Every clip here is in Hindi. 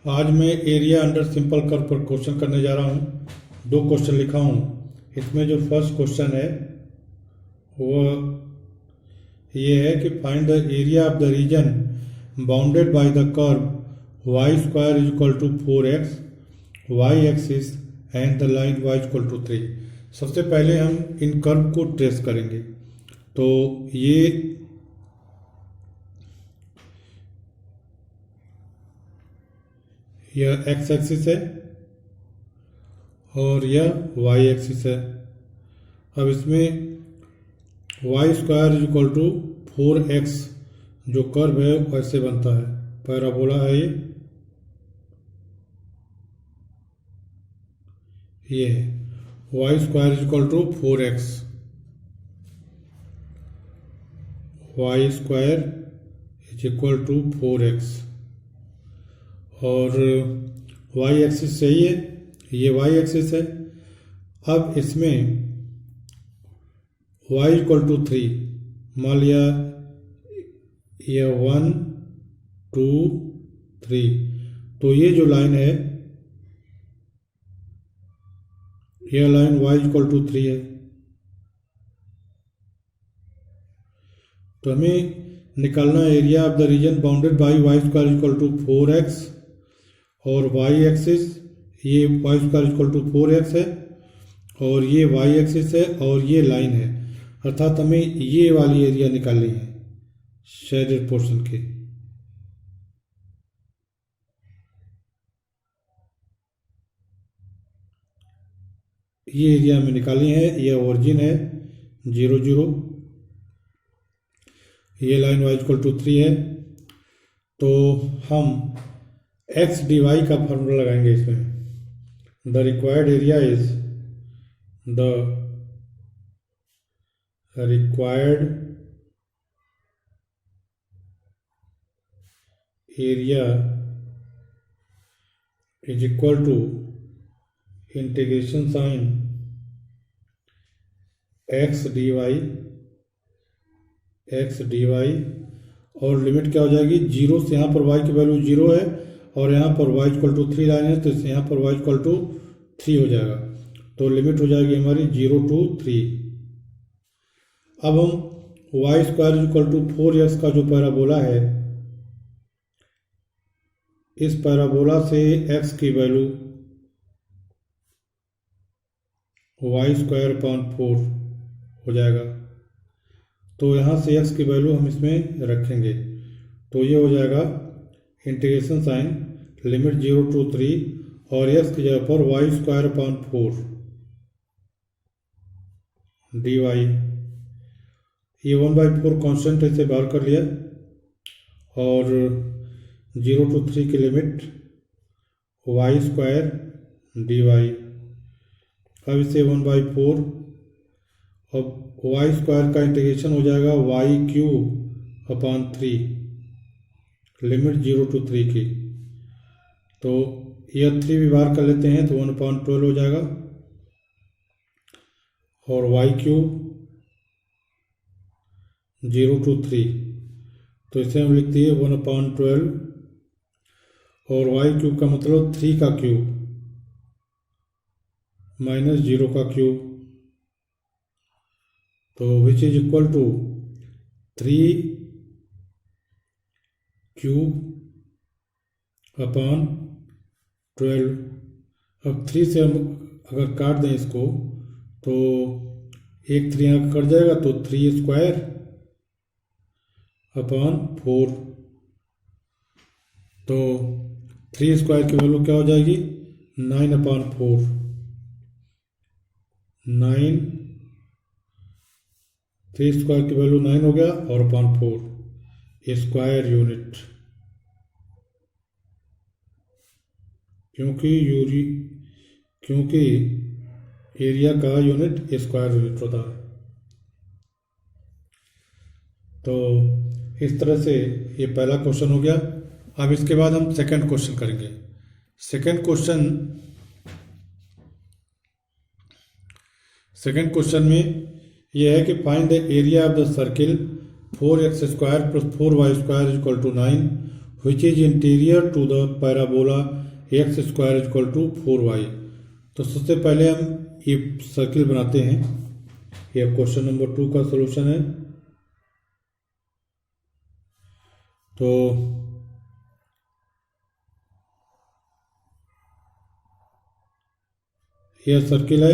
आज मैं एरिया अंडर सिंपल कर्व पर क्वेश्चन करने जा रहा हूँ। दो क्वेश्चन लिखा हूँ। इसमें जो फर्स्ट क्वेश्चन है वो ये है कि find the area of the region bounded by the curve y square is equal to 4x, y axis and the line y equal to 3। सबसे पहले हम इन कर्व को ट्रेस करेंगे। तो यह x एक्सिस है और यह y एक्सिस है। अब इसमें y square is equal to 4x जो कर्व है वैसे बनता है, पैराबोला है ये y square is equal to 4x, y square is equal to 4x और y एक्सिस सही है, ये y एक्सिस है। अब इसमें y इक्वल टू 3 मान लिया, यह 1 2 3, तो ये जो लाइन है यह लाइन y इक्वल टू 3 है। तो हमें निकालना area of the region bounded by y square equal to 4x और y एक्सिस, ये y square equal to 4x है और ये y एक्सिस है और ये लाइन है, अर्थात हमें ये वाली एरिया निकालनी है शेडेड पोर्शन की। ये एरिया हमें निकालनी है। ये ओरिजिन है 0 0, ये लाइन y इक्वल टू 3 है। तो हम x dy का फॉर्मूला लगाएंगे इसमें। The required area is the required area is equal to integration sign x dy और लिमिट क्या हो जाएगी 0 से, यहाँ पर y की वैल्यू 0 है और यहाँ पर y इक्वल टू 3 लाइन है, तो यहाँ पर y इक्वल टू 3 हो जाएगा। तो लिमिट हो जाएगी हमारी 0 to 3। अब हम y square equal to 4x का जो पैराबोला है, इस पैराबोला से x की वैल्यू y स्क्वायर अपॉन 4 हो जाएगा। तो यहाँ से x की वैल्यू हम इसमें रखेंगे, तो ये हो जाएगा इंटीग्रेशन साइन लिमिट 0 to 3 और x की जगह पर y स्क्वायर अपॉन 4 dy। ये 1/4 कॉन्स्टेंट इसे बाहर कर लिया और 0 to 3 की लिमिट y स्क्वायर dy। अब इसे 1/4, अब y स्क्वायर का इंटीग्रेशन हो जाएगा y cube upon 3 limit 0 to 3 की। तो यह 3 भी बाहर कर लेते हैं तो 1/12 हो जाएगा और y क्यूब 0 to 3, तो इसे हम लिखते हैं 1/12 और y क्यूब का मतलब 3 का क्यूब माइनस 0 का क्यूब, तो which is equal to 3 cube upon 12। अब 3 से हम अगर काट दें इसको तो एक 3 यहाँ कट जाएगा, तो 3 स्क्वायर अपॉन 4। तो 3 स्क्वायर की वैल्यू क्या हो जाएगी 9/4, 9, 3 स्क्वायर की वैल्यू 9 हो गया और अपॉन 4 स्क्वायर यूनिट, क्योंकि एरिया का यूनिट स्क्वायर यूनिट होता है। तो इस तरह से ये पहला क्वेश्चन हो गया। अब इसके बाद हम सेकंड क्वेश्चन करेंगे। सेकंड क्वेश्चन में यह है कि find the area of the circle 4x square plus 4y square equal to 9 which is interior to the parabola x square equal to 4y। तो सबसे पहले हम ये सर्किल बनाते हैं। यह क्वेश्चन नंबर 2 का सॉल्यूशन है। तो यह सर्किल है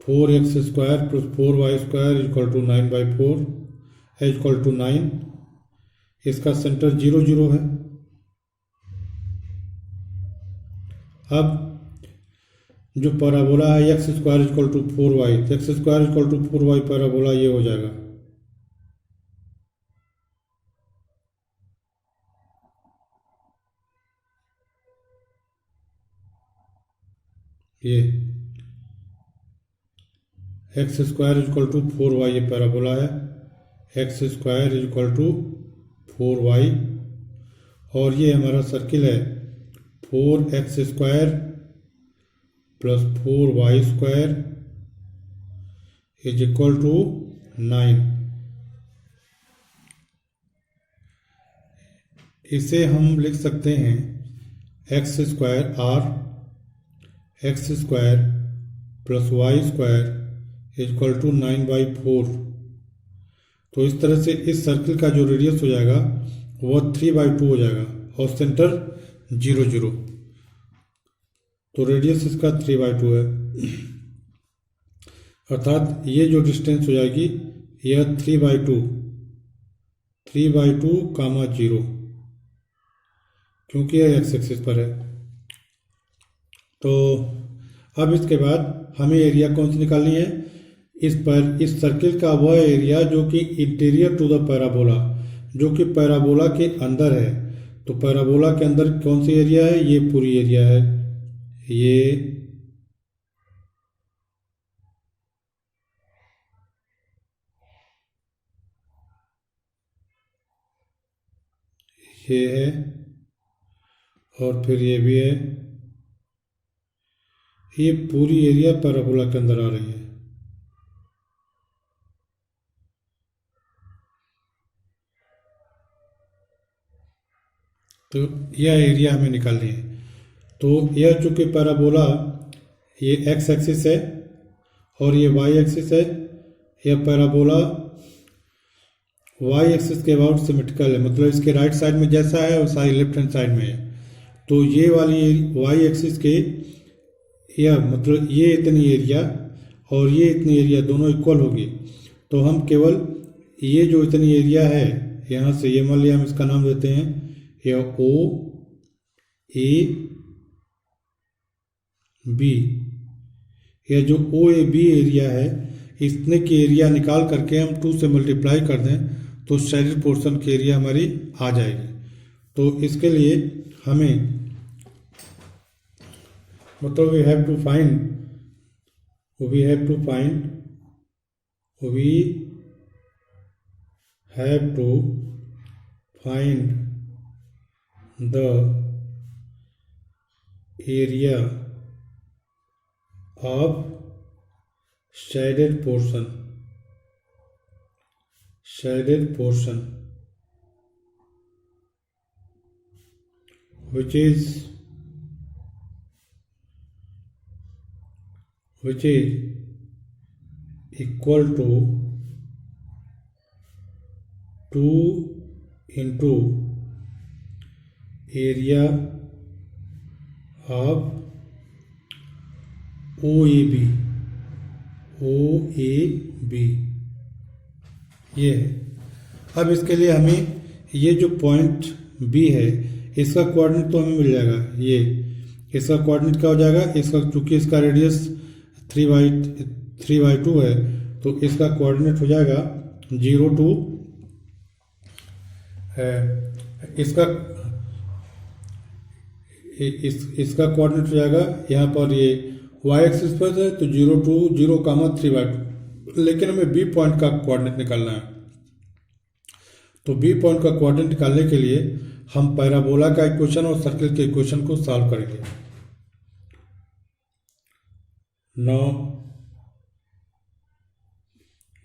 4x square plus 4y square equal to 9/4 equal to 9। इसका सेंटर 0 0 है। अब जो पैराबोला है x square equal to 4y, x square equal to 4y parabola ये हो जाएगा। ये x square equal to 4y ये पैराबोला है। X square equal to 4y और ये हमारा सर्किल है 4x square plus 4y square is equal to 9। इसे हम लिख सकते हैं x square or x square plus y square equal to 9/4। तो इस तरह से इस सर्किल का जो रेडियस हो जाएगा वह 3/2 हो जाएगा और सेंटर 0 0। तो रेडियस इसका 3/2 है, अर्थात ये जो डिस्टेंस हो जाएगी यह 3/2 0 क्योंकि यह एक्स एक्सिस पर है। तो अब इसके बाद हमें एरिया कौन सी निकालनी है? इस सर्किल का वह एरिया जो कि इंटीरियर टू द पैराबोला, जो कि पैराबोला के अंदर है। तो पैराबोला के अंदर कौन सी एरिया है? ये पूरी एरिया है। ये है और फिर ये भी है। ये पूरी एरिया पैराबोला के अंदर आ रही है। तो यह एरिया हमें निकालनी है। तो यह चूंकि पैराबोला ये एक्स एक्सिस है और ये वाई एक्सिस है। यह पैराबोला वाई एक्सिस के अबाउट सिमेट्रिकल है, मतलब इसके राइट साइड में जैसा है वैसा ही लेफ्ट हैंड साइड में है। तो ये वाली वाई एक्सिस के यह मतलब ये इतनी एरिया और ये इतनी एरिया दोनों इक्वल होगी। तो हम केवल ये जो इतनी एरिया है यहाँ से, ये मान लिया हम इसका नाम देते हैं यह ओ ए बी। यह जो ओ ए बी एरिया है इतने की एरिया निकाल करके हम 2 से मल्टीप्लाई कर दें तो शेडेड पोर्शन की एरिया हमारी आ जाएगी। तो इसके लिए हमें मतलब we have to find the area of shaded portion which is equal to 2 into area of OAB ये है। अब इसके लिए हमें ये जो पॉइंट बी है इसका कोऑर्डिनेट तो हमें मिल जाएगा। ये इसका कोऑर्डिनेट क्या हो जाएगा? इसका चूंकि इसका रेडियस 3/2 है तो इसका कोऑर्डिनेट हो जाएगा 0 to इसका कोऑर्डिनेट हो जाएगा यहाँ पर ये वाई एक्सिस पर है तो 0 to 0, 3/2। लेकिन हमें बी पॉइंट का कोऑर्डिनेट निकालना है। तो बी पॉइंट का कोऑर्डिनेट निकालने के लिए हम पैराबोला का इक्वेशन और सर्किल के इक्वेशन को सॉल्व करेंगे। Now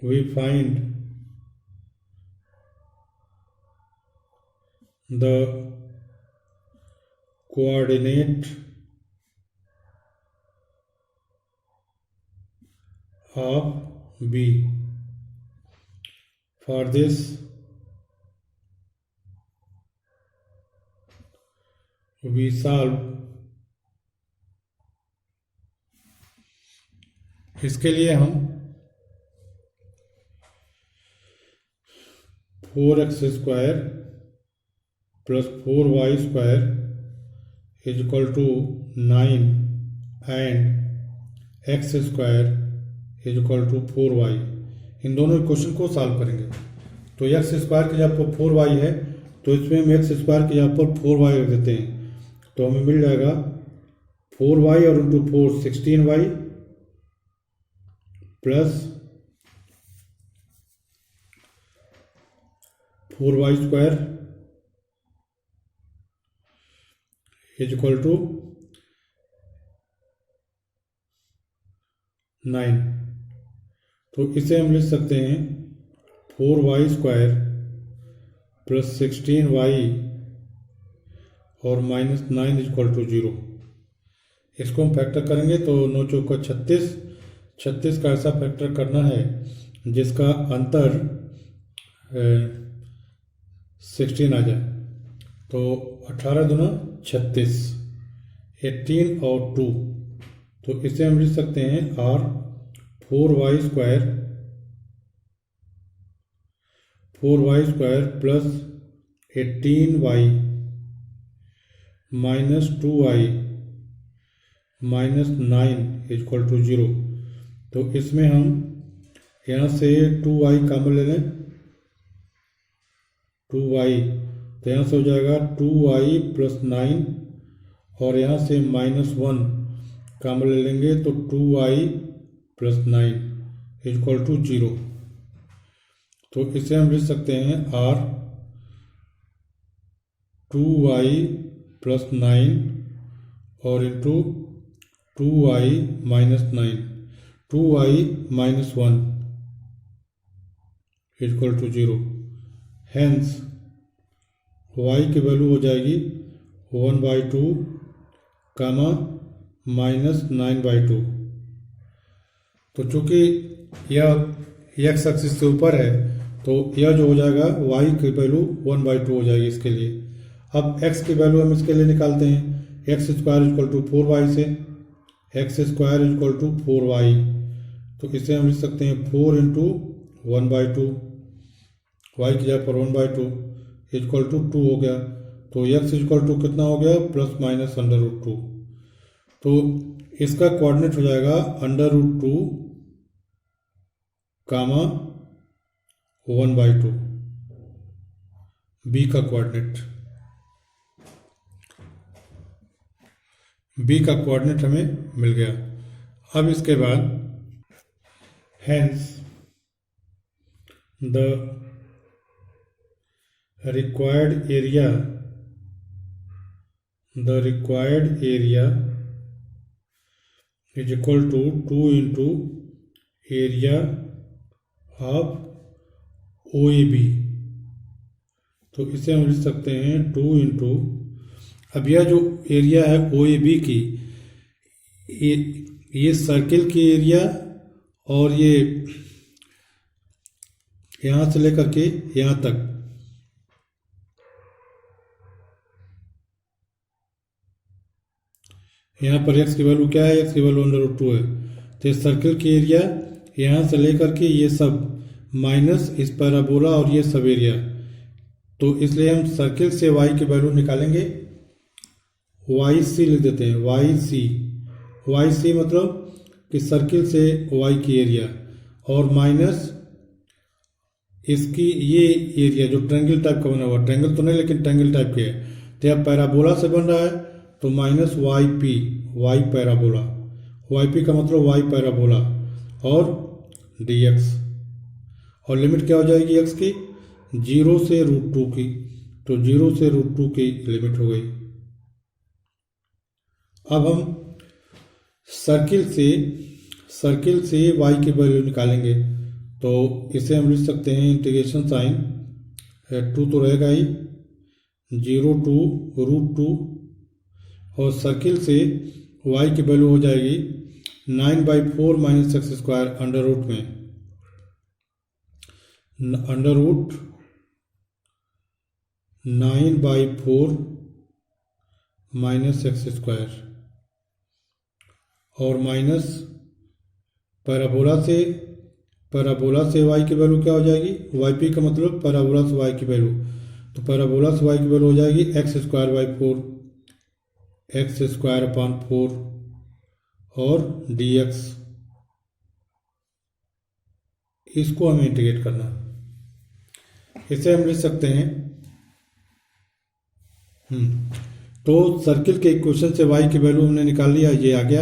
we find the coordinate of B. For this, we solve. इसके लिए हम 4x² plus 4y² is equal to 9 and x² is equal to 4y, इन दोनों इक्वेशन को सॉल्व करेंगे। तो x² की जगह पर 4y है, तो इसमें हम x² की जगह पर 4y रख देते हैं, तो हमें मिल जाएगा 4y और into 4 16y plus 4y² is equal to 9। तो इसे हम लिख सकते हैं 4y² प्लस 16y और माइनस 9 इज इक्वल टू 0। इसको हम फैक्टर करेंगे तो 9 चौका 36 का ऐसा फैक्टर करना है जिसका अंतर 16 आ जाए। तो 18 दूना 36, 18 और 2, तो इसे हम लिख सकते हैं r 4y² plus 18y minus 2y minus 9 is equal to 0। तो इसमें हम यहाँ से 2y कॉमन ले लें, 2y, तो यहाँ से हो जाएगा 2y प्लस 9 और यहाँ से माइनस 1 कॉमन ले लेंगे तो 2y plus 9 is equal to 0। तो इसे हम लिख सकते हैं r 2y प्लस 9 और into 2y minus 9, 2y minus 1 equal to 0। Hence y की वैल्यू हो जाएगी 1/2 कामा माइनस 9/2। तो चूंकि यह x एक्सिस से ऊपर है तो यह जो हो जाएगा y की वैल्यू 1/2 हो जाएगी इसके लिए। अब x की वैल्यू हम इसके लिए निकालते हैं, x² इक्वल टू 4y से x² इक्वल टू 4y, तो इसे हम लिख सकते हैं 4 इंटू 1/2, y की जगह पर 1/2 इक्वल टू 2 हो गया। तो x इक्वल टू कितना हो गया, प्लस माइनस √2। तो इसका कोऑर्डिनेट हो जाएगा √2 कामा 1/2, b का कोऑर्डिनेट हमें मिल गया। अब इसके बाद hence the required area is equal to 2 into area of OAB। तो इसे हम लिख सकते हैं 2 इंटू, अब यह जो एरिया है OAB की, ये सर्किल की एरिया और ये यहाँ से लेकर के यहाँ तक, यहाँ पर x की वैल्यू क्या है, x की वैल्यू √2 है। तो इस सर्किल की एरिया यहाँ से लेकर के ये सब माइनस इस पैराबोला और ये सब एरिया, तो इसलिए हम सर्किल से y की वैल्यू निकालेंगे, YC लिख देते हैं, YC मतलब कि सर्किल से y की एरिया और माइनस इसकी ये एरिया जो ट्रायंगल टाइप का बना हुआ, ट्रायंगल तो नहीं लेकिन ट्रायंगल टाइप के है, तो यह पैराबोला से बन रहा है तो माइनस y पैराबोला, yp का मतलब y पैराबोला और dx, और लिमिट क्या हो जाएगी x की, 0 से √2 की, तो 0 से √2 की लिमिट हो गई। अब हम सर्किल से y की वैल्यू निकालेंगे, तो इसे हम लिख सकते हैं इंटीग्रेशन साइन 2 तो रहेगा ही, 0 to √2 और सर्किल से y की वैल्यू हो जाएगी 9/4 minus x square under root में under root 9/4 minus x square और माइनस पैराबोला से y की वैल्यू क्या हो जाएगी, yp का मतलब पैराबोला से y की वैल्यू, तो पैराबोला से y की वैल्यू हो जाएगी x² और dx। इसको हमें इंटीग्रेट करना, इसे हम लिख सकते हैं तो सर्किल के इक्वेशन से y की वैल्यू हमने निकाल लिया, ये आ गया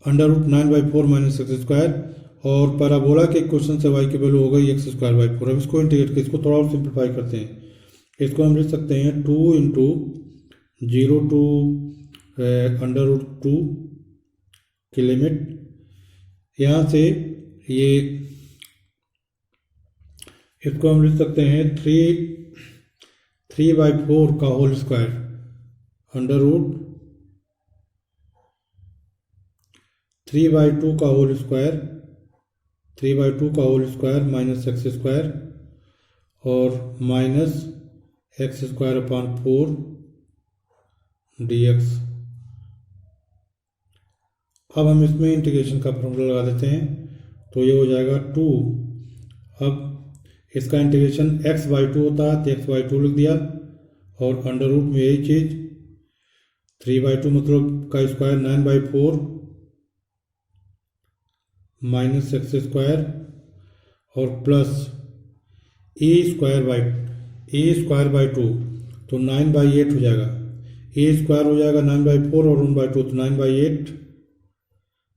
under root 9/4 minus x square और पैराबोला के इक्वेशन से y की वैल्यू हो गई x²/4। अब इसको इंटीग्रेट कर इसको थोड़ा और सिंप्लीफाई करते हैं, इसको हम लिख सकते हैं 2 × 0 to √2 की लिमिट, यहाँ से ये इसको हम लिख सकते हैं 3/4 का होल स्क्वायर अंडर रूट 3/2 का whole square minus x square और माइनस x²/4 dx। अब हम इसमें इंटीग्रेशन का फॉर्मूला लगा देते हैं, तो ये हो जाएगा 2। अब इसका इंटीग्रेशन x/2 होता है तो x/2 लिख दिया और अंडर रूट में यही चीज़ 3/2 मतलब का स्क्वायर 9/4 माइनस एक्स स्क्वायर और प्लस e²/2 तो 9/8 हो जाएगा, e² हो जाएगा 9/4 और 1/2 तो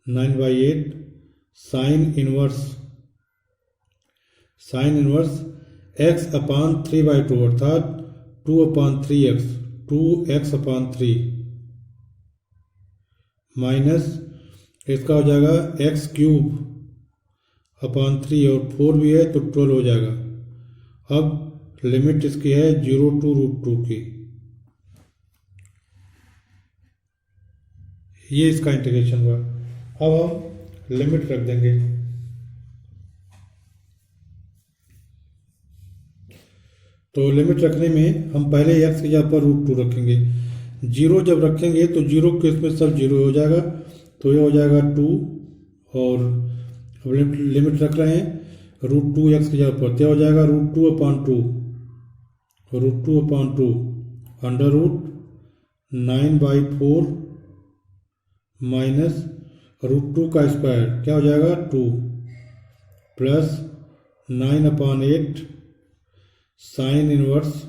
9/8 साइन इनवर्स x/3/2 अर्थात 2/3 माइनस इसका हो जाएगा x³ और 4 भी है तो 12 हो जाएगा। अब लिमिट इसकी है 0 to √2 की, ये इसका इंटीग्रेशन हुआ। अब हम लिमिट रख देंगे, तो लिमिट रखने में हम पहले x की जगह पर √2 रखेंगे, 0 जब रखेंगे तो 0 के इसमें सब 0 हो जाएगा, तो ये हो जाएगा 2 और अब लिमिट रख रहे हैं √2x की जगह पर, क्या हो जाएगा √2/2 अंडर रूट 9/4 माइनस √2 का स्क्वायर क्या हो जाएगा 2 प्लस 9/8 साइन इनवर्स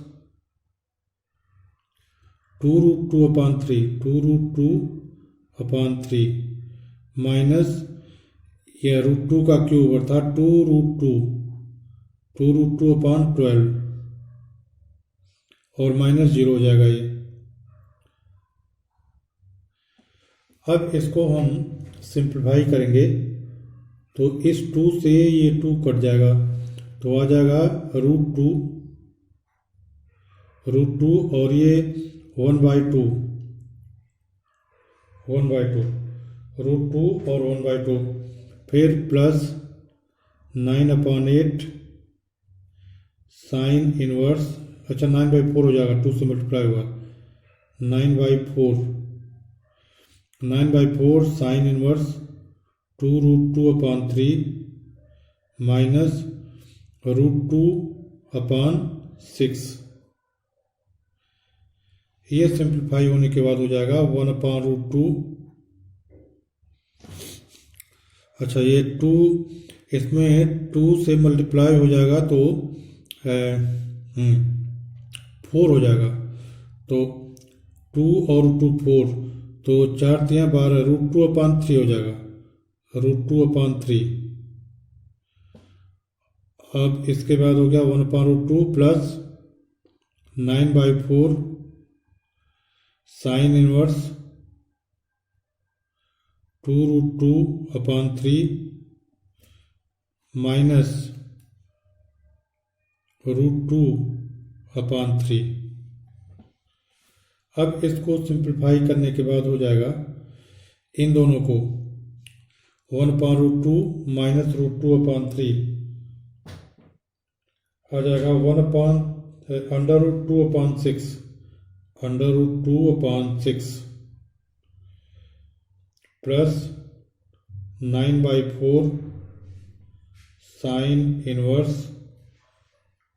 2√2/3 माइनस ये √2 का क्यूब अर्थात 2√2/12 और माइनस 0 हो जाएगा ये। अब इसको हम सिंप्लीफाई करेंगे तो इस 2 से ये 2 कट जाएगा तो आ जाएगा √2 और ये 1/2 √2 और 1/2 फिर प्लस 9/8 साइन इनवर्स, अच्छा 9/4 हो जाएगा, 2 से मल्टीप्लाई हुआ 9/4 साइन इनवर्स 2√2/3 माइनस √2/6। ये सिंप्लीफाई होने के बाद हो जाएगा 1/√2। अच्छा ये 2 इसमें 2 से मल्टीप्लाई हो जाएगा तो 4 हो जाएगा, तो 2 और 2 4 तो 4 × 12 √2/3 हो जाएगा √2/3। अब इसके बाद हो गया 1/√2 प्लस 9/4 साइन इनवर्स 2√2/3 माइनस √2/3 अब इसको सिंप्लीफाई करने के बाद हो जाएगा इन दोनों को 1/√2 माइनस √2/3 आ जाएगा 1/√2/6 √2/6 प्लस 9/4 साइन इनवर्स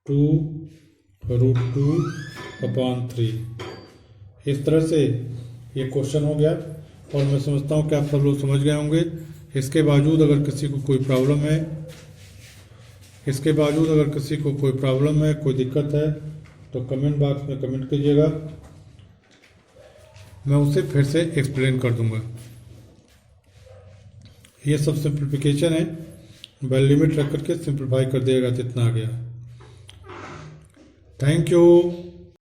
2√2/3। इस तरह से ये क्वेश्चन हो गया और मैं समझता हूँ कि आप सब लोग समझ गए होंगे। इसके बावजूद अगर किसी को कोई प्रॉब्लम है, कोई दिक्कत है, तो कमेंट बॉक्स में कमेंट कीजिएगा, मैं उसे फिर से एक्सप्लेन कर दूंगा। ये सब सिंप्लीफिकेशन है, वैल्यू लिमिट रख करके सिंप्लीफाई कर दिएगा जितना आ गया। Thank you.